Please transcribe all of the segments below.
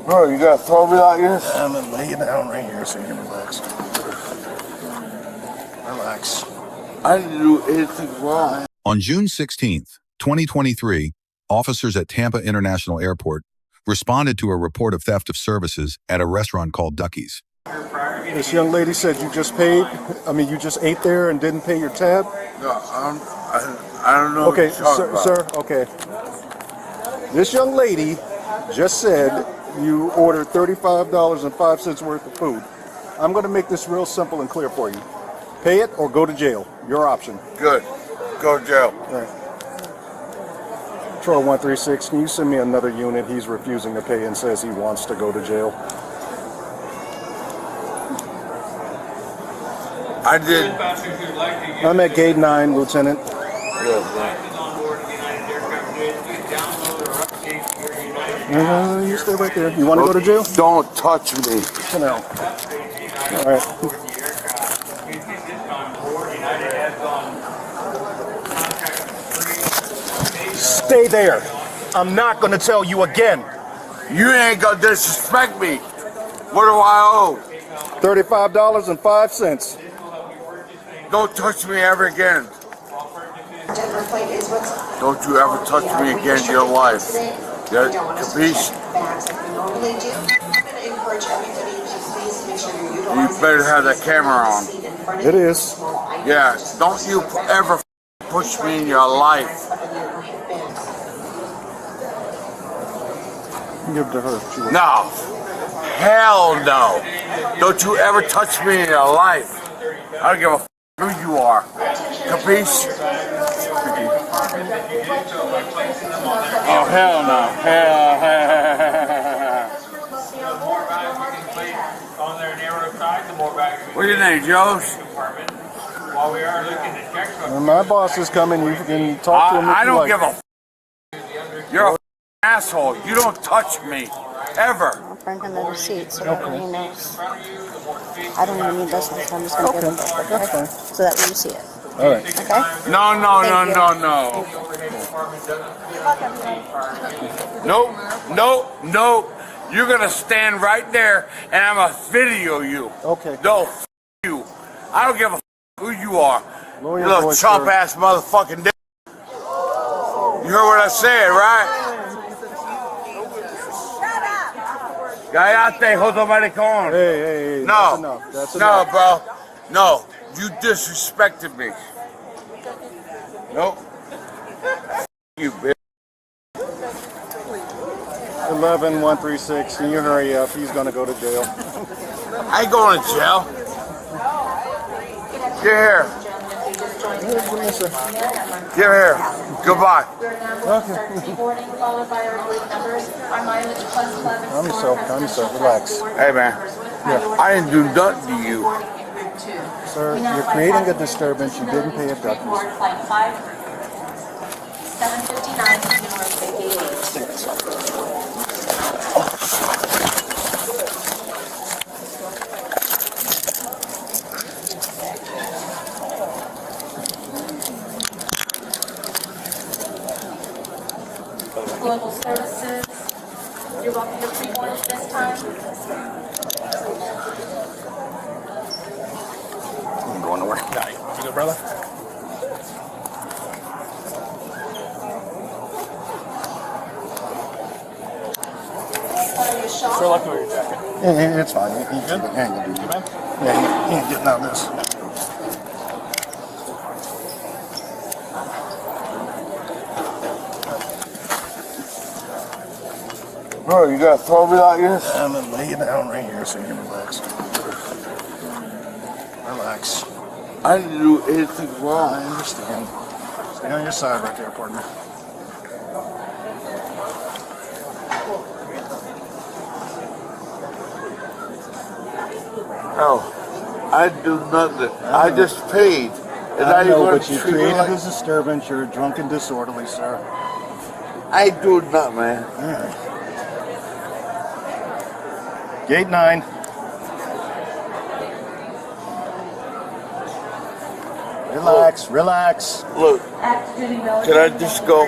Bro, you gotta throw me like this? I'm gonna lay you down right here so you can relax. Relax. I didn't do anything wrong. On June 16th, 2023, officers at Tampa International Airport responded to a report of theft of services at a restaurant called Ducky's. This young lady said you just paid. You just ate there and didn't pay your tab. No, I don't know. Okay, what you're talking sir. about. Okay. This young lady just said you ordered $35.05 worth of food. I'm going to make this real simple and clear for you. Pay it or go to jail. Your option. Good. Go to jail. All right. Patrol 136, can you send me another unit? He's refusing to pay and says he wants to go to jail. I did. I'm at gate 9, Lieutenant. You stay right there. You want to go to jail? Don't touch me. No. All right. Stay there. I'm not going to tell you again. You ain't gonna disrespect me. What do I owe? $35.05. Don't touch me ever again. Don't you ever touch me again in your life. Yeah, capiche? You better have that camera on. It is. Yeah, don't you ever push me in your life. Give it to her. No. Hell no. Don't you ever touch me in your life. I don't give a who you are. Capiche? Oh, hell no. Hell. What's your name, Joe? When my boss is coming, you can talk to him. I don't give a You're a asshole. You don't touch me. Ever. I'll bring him the receipt so that he knows. I don't even need this one, so I'm just going to give him this, okay? So that you see it. All right. Okay? No. Nope. You're going to stand right there and I'm going to video you. Okay. No, you. I don't give a who you are. Lower You your little voice, chump sir. ass motherfucking dick. You heard what I said, right? Cállate, joto maricón. Hey. No. That's enough. That's No, enough. bro. No. You disrespected me. Nope. You bitch. 11136. Can you hurry up? He's going to go to jail. I ain't going to jail. Get here. Get here. Goodbye. Okay. Calm yourself. Relax. Hey, man. I didn't do nothing to you. Sir, you're creating a disturbance. You didn't pay a Ducky's. 759 Global Services. You're welcome to pre-board at this time. I'm going to work. You good, brother? Sure, lucky with your jacket. Yeah, it's fine. He good? Yeah, he ain't getting out of this. Bro, you gotta throw me like this? I'm gonna lay you down right here so you can relax. Relax. I didn't do anything wrong. I understand. Stay on your side right there, partner. No. I didn't do nothing. I just paid. And I now know, you're but gonna you treat me created like... this disturbance. You're drunk and disorderly, sir. I ain't doing nothing, man. All right. Gate 9. Relax, relax. Look, can I just go?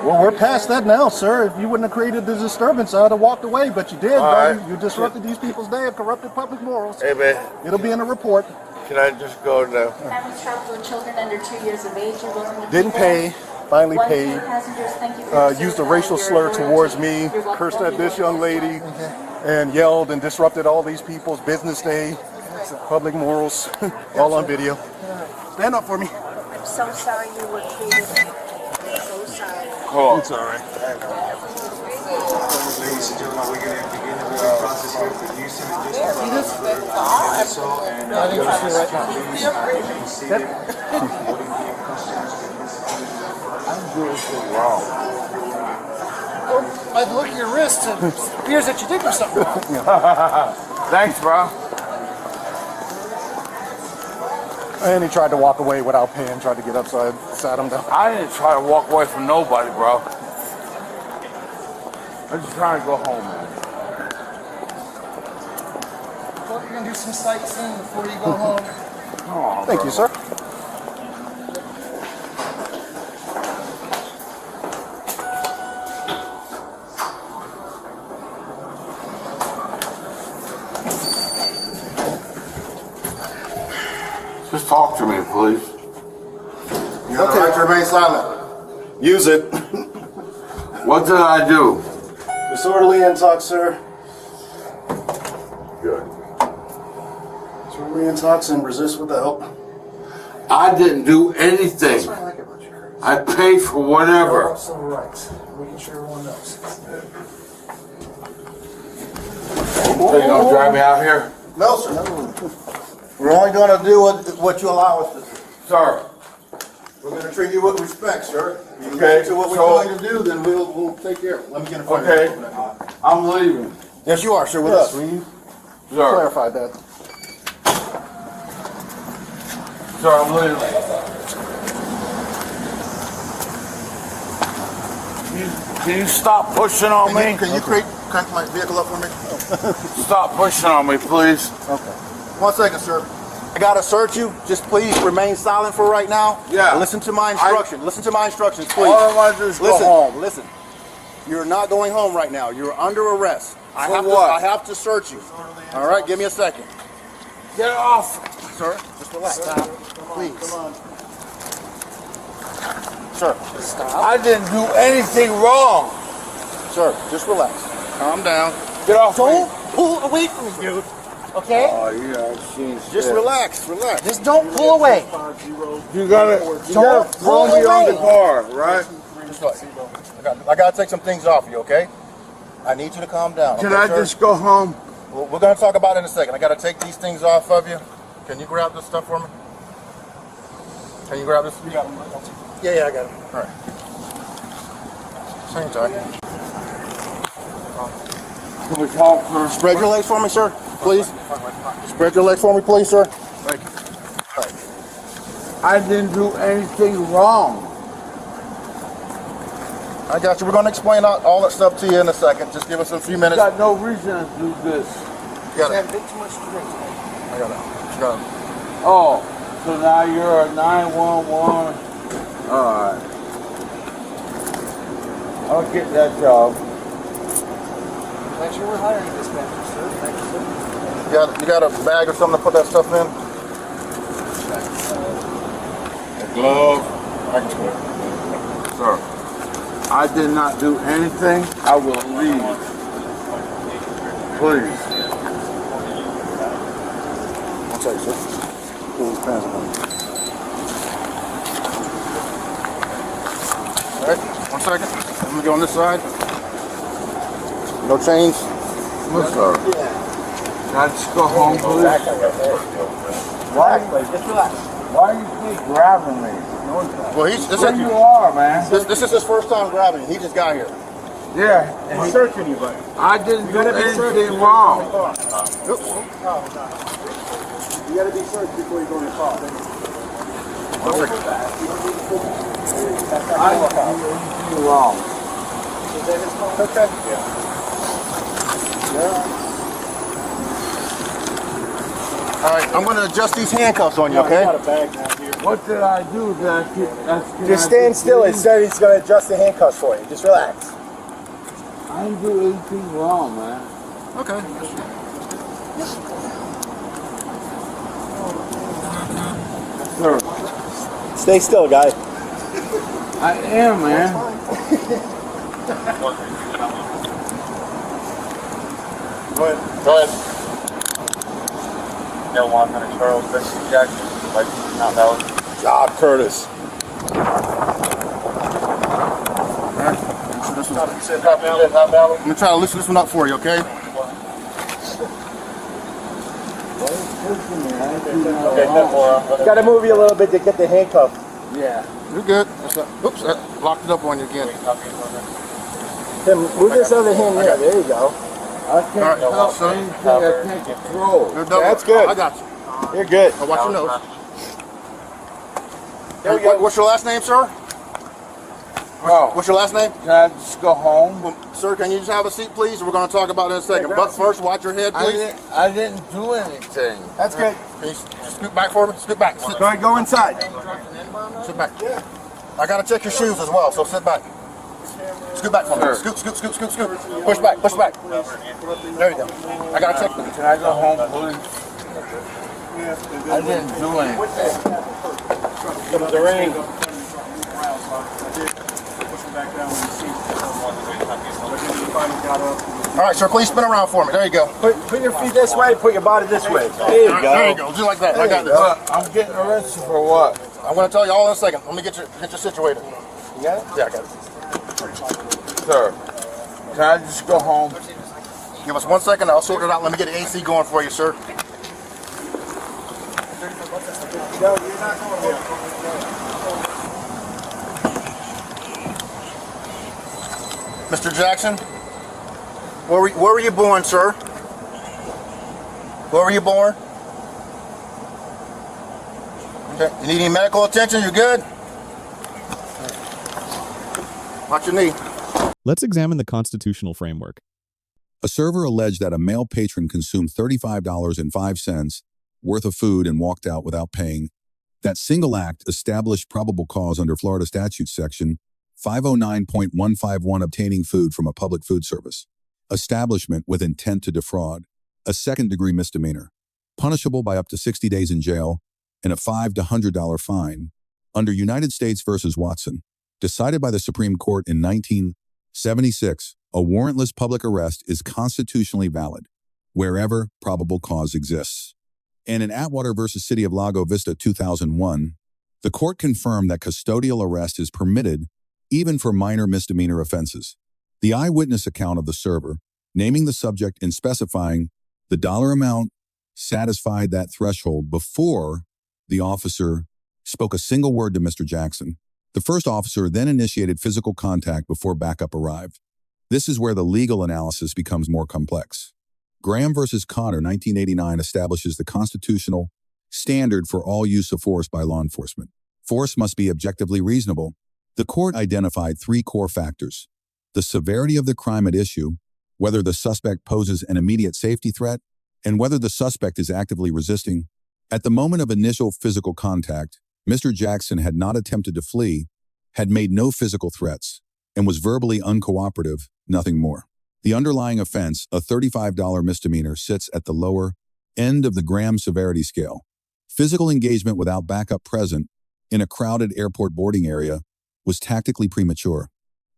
Well, we're past that now, sir. If you wouldn't have created the disturbance, I'd have walked away, but you did, buddy. right. You disrupted these people's day and corrupted public morals. Hey, man, It'll be in the report. can I just go now? Families travel with children under 2 years of age. You're welcome to Didn't keep pay, them. finally One paid. passengers, thank you for your Used a service. racial Your slur towards loyalty. me, You're welcome. cursed at this young lady, and yelled and disrupted all these people's business day, public morals, all on video. Stand up for me. I'm so sorry you were treated. I'm so sorry. Hold on. It's all right. Ladies and gentlemen, we're going to begin the voting process here for Houston and District. I didn't see right By the look at your wrist, it appears that you did do something wrong. Thanks, bro. And he tried to walk away without paying, tried to get upside, sat him down. I didn't try to walk away from nobody, bro. I'm just trying to go home, man. Well, you're going to do some sightseeing before you go home. Oh, Thank you, sir. just talk to me, please. You have the right to remain silent. Use it. What did I do? Disorderly intox, sir. Good. Disorderly intox and resist with the help. I didn't do anything. What I like about your car. I paid for whatever. Civil rights. Making sure everyone knows. So you gonna drive me out here? No, sir. We're only going to do what you allow us to do. Sir. We're going to treat you with respect, sir. If you Okay, listen to what we're so- going to do, then we'll take care of it. Let me get in front Okay. of you. I'm leaving. Yes, you are, sir. With Yes, us. we Sir. clarified that. Sir, I'm leaving. Can you stop pushing on me? Can you crank my vehicle up for me? Stop pushing on me, please. Okay. 1 second, sir. I gotta search you. Just please remain silent for right now. Yeah. Listen to my instructions. Listen to my instructions, please. All I want to do is go Listen. home. Listen. You're not going home right now. You're under arrest. I For have what? I have to search you. All right. Give me a second, Get off. sir. Just relax. Stop, please. Sir. Stop. I didn't do anything wrong. Sir. Just relax. Calm down. Get off Don't me. pull away from me, dude. Okay? Oh, yeah, she's Just relax. Relax. Just don't pull away. You gotta Don't throw pull me on the away. car, right? Just relax. I gotta take some things off you. Okay. I need you to calm down. Can okay, I sir? just go home? We're gonna talk about it in a second. I gotta take these things off of you. Can you grab this stuff for me? Can you grab this? You got it. Yeah, I got it. All right. Same time. Can we talk, sir? Spread your legs for me, sir. Please. Spread your legs for me, please, sir. Thank you. I didn't do anything wrong. I got you. We're gonna explain all that stuff to you in a second. Just give us a few You minutes. got no reason to do this. You got it. Had a bit too much to drink. I got it. You got it. Oh, so now you're a 911. Alright. I'll get that job. Glad you were hiring this dispatcher, sir. Thank you, sir. You got a bag or something to put that stuff in? A glove. I can swear. Sir, I did not do anything. I will leave. Please. I'll tell you, sir. Pull these pants on. All right, 1 second. Let me go on this side. No change. Look, sir. Can I just go home, please? Why you keep grabbing me? Well, this Where you are, man? is his first time grabbing. He just got here. Yeah. He's searching you, buddy. I didn't do anything wrong. You gotta be searched before you go in the car. 1 second. I didn't do anything wrong. Okay. All right, I'm gonna adjust these handcuffs on you, okay? I got a bag down here. What did I do? Did I keep asking? Just stand still. It said he's going to adjust the handcuffs for you. Just relax. I didn't do anything wrong, man. Okay. Sir, Stay still, guy. I am, man. Go ahead. No 100 Charles Benson Jackson, license not valid. Job, Curtis. I'm gonna try to listen this one up for you, okay? Got to move you a little bit to get the handcuff. Yeah. You're good. Oops, I locked it up on you again. Tim, move this other hand there. There you go. I can't help anything I can't control. That's good. I got you. You're good. Now watch your nose. There we go. What's your last name, sir? Bro, What's your last name? can I just go home? Well, sir, can you just have a seat, please? We're going to talk about it in a second. But first, watch your head, please. I didn't do anything. That's good. Can you scoot back for me? Scoot back. Sit, Go ahead, go inside. sit back. I got to check your shoes as well, so sit back. Scoot back for me. Sure. Scoot, scoot, scoot, scoot, scoot. Push back, push back. There you go. I got to check them. Can I go home, please? I didn't do anything. The ring. All right, sir, please spin around for me. There you go. Put your feet this way, put your body this way. There you All right, go. there you go. Just like that. I got this. But I'm getting arrested for what? I'm going to tell you all in a second. Let me get you situated. You got it? Yeah, I got it. Sir, can I just go home? Give us 1 second. I'll sort it out. Let me get the AC going for you, sir. No, you're not going there. Mr. Jackson, where were you born, sir? Where were you born? Okay. You need any medical attention? You good? Watch your knee. Let's examine the constitutional framework. A server alleged that a male patron consumed $35.05 worth of food and walked out without paying. That single act established probable cause under Florida statute section 509.151, obtaining food from a public food service establishment with intent to defraud, a second-degree misdemeanor, punishable by up to 60 days in jail and a $5 to $100 fine under United States versus Watson, decided by the Supreme Court in 1976. A warrantless public arrest is constitutionally valid wherever probable cause exists. And in Atwater versus City of Lago Vista 2001, the court confirmed that custodial arrest is permitted even for minor misdemeanor offenses. The eyewitness account of the server, naming the subject and specifying the dollar amount, satisfied that threshold before the officer spoke a single word to Mr. Jackson. The first officer then initiated physical contact before backup arrived. This is where the legal analysis becomes more complex. Graham versus Connor, 1989, establishes the constitutional standard for all use of force by law enforcement. Force must be objectively reasonable. The court identified three core factors: the severity of the crime at issue, whether the suspect poses an immediate safety threat, and whether the suspect is actively resisting. At the moment of initial physical contact, Mr. Jackson had not attempted to flee, had made no physical threats, and was verbally uncooperative, nothing more. The underlying offense, a $35 misdemeanor, sits at the lower end of the Graham severity scale. Physical engagement without backup present in a crowded airport boarding area was tactically premature.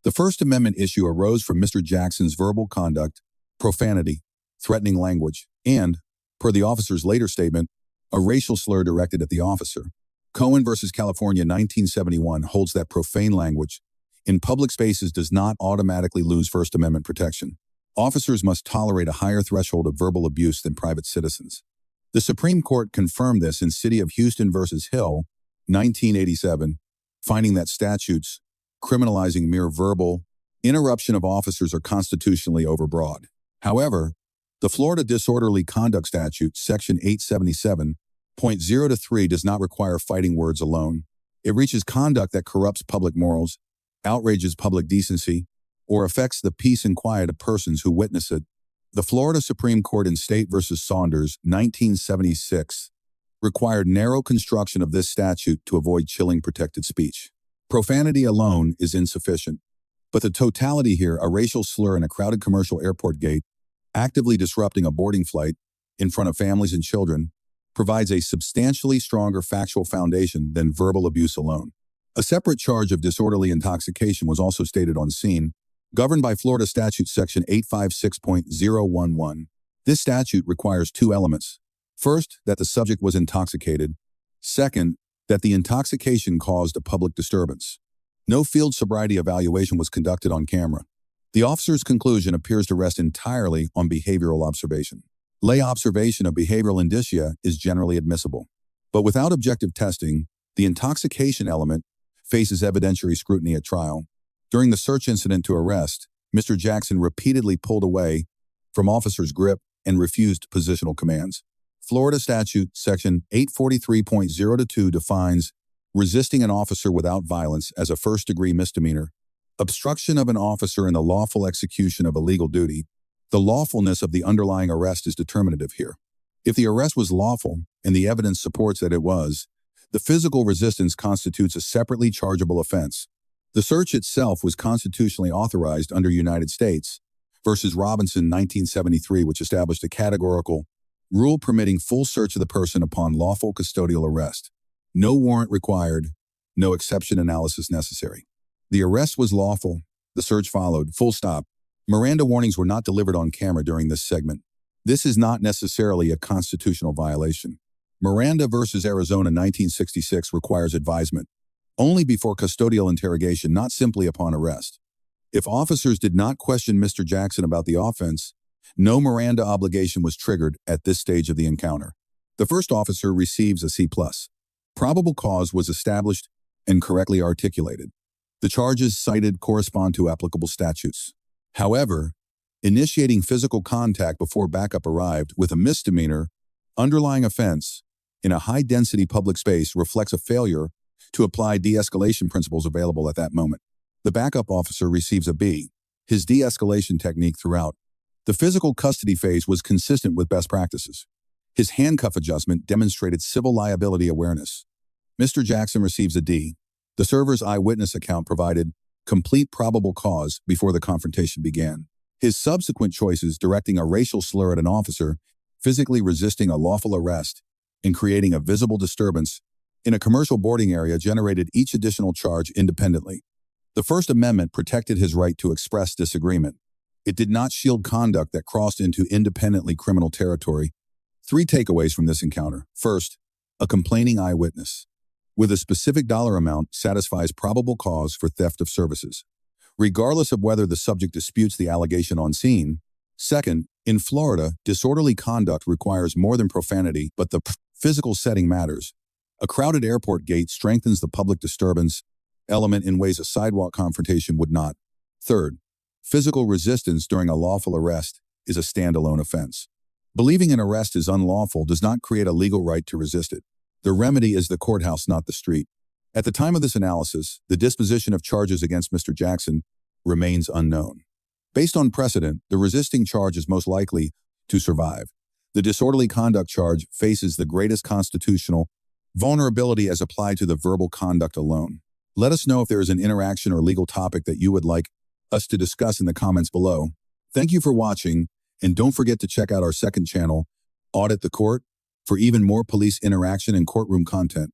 The First Amendment issue arose from Mr. Jackson's verbal conduct, profanity, threatening language, and, per the officer's later statement, a racial slur directed at the officer. Cohen versus California, 1971, holds that profane language in public spaces does not automatically lose First Amendment protection. Officers must tolerate a higher threshold of verbal abuse than private citizens. The Supreme Court confirmed this in City of Houston versus Hill, 1987, finding that statutes criminalizing mere verbal interruption of officers are constitutionally overbroad. However, the Florida Disorderly Conduct Statute, Section 877.0-3, does not require fighting words alone. It reaches conduct that corrupts public morals, outrages public decency, or affects the peace and quiet of persons who witness it. The Florida Supreme Court in State versus Saunders, 1976, required narrow construction of this statute to avoid chilling protected speech. Profanity alone is insufficient, but the totality here, a racial slur in a crowded commercial airport gate, actively disrupting a boarding flight in front of families and children, provides a substantially stronger factual foundation than verbal abuse alone. A separate charge of disorderly intoxication was also stated on scene, governed by Florida Statute Section 856.011. This statute requires two elements. First, that the subject was intoxicated. Second, that the intoxication caused a public disturbance. No field sobriety evaluation was conducted on camera. The officer's conclusion appears to rest entirely on behavioral observation. Lay observation of behavioral indicia is generally admissible. But without objective testing, the intoxication element faces evidentiary scrutiny at trial. During the search incident to arrest, Mr. Jackson repeatedly pulled away from officers' grip and refused positional commands. Florida Statute Section 843.022 defines resisting an officer without violence as a first-degree misdemeanor, obstruction of an officer in the lawful execution of a legal duty. The lawfulness of the underlying arrest is determinative here. If the arrest was lawful, and the evidence supports that it was, the physical resistance constitutes a separately chargeable offense. The search itself was constitutionally authorized under United States versus Robinson 1973, which established a categorical rule permitting full search of the person upon lawful custodial arrest. No warrant required, no exception analysis necessary. The arrest was lawful, the search followed, full stop. Miranda warnings were not delivered on camera during this segment. This is not necessarily a constitutional violation. Miranda versus Arizona 1966 requires advisement only before custodial interrogation, not simply upon arrest. If officers did not question Mr. Jackson about the offense, no Miranda obligation was triggered at this stage of the encounter. The first officer receives a C+. Probable cause was established and correctly articulated. The charges cited correspond to applicable statutes. However, initiating physical contact before backup arrived with a misdemeanor underlying offense in a high-density public space reflects a failure to apply de-escalation principles available at that moment. The backup officer receives a B. His de-escalation technique throughout the physical custody phase was consistent with best practices. His handcuff adjustment demonstrated civil liability awareness. Mr. Jackson receives a D. The server's eyewitness account provided complete probable cause before the confrontation began. His subsequent choices directing a racial slur at an officer, physically resisting a lawful arrest, and creating a visible disturbance in a commercial boarding area generated each additional charge independently. The First Amendment protected his right to express disagreement. It did not shield conduct that crossed into independently criminal territory. Three takeaways from this encounter. First, a complaining eyewitness with a specific dollar amount satisfies probable cause for theft of services, regardless of whether the subject disputes the allegation on scene. Second, in Florida, disorderly conduct requires more than profanity, but the physical setting matters. A crowded airport gate strengthens the public disturbance element in ways a sidewalk confrontation would not. Third, physical resistance during a lawful arrest is a standalone offense. Believing an arrest is unlawful does not create a legal right to resist it. The remedy is the courthouse, not the street. At the time of this analysis, the disposition of charges against Mr. Jackson remains unknown. Based on precedent, the resisting charge is most likely to survive. The disorderly conduct charge faces the greatest constitutional vulnerability as applied to the verbal conduct alone. Let us know if there is an interaction or legal topic that you would like us to discuss in the comments below. Thank you for watching, and don't forget to check out our second channel, Audit the Court, for even more police interaction and courtroom content.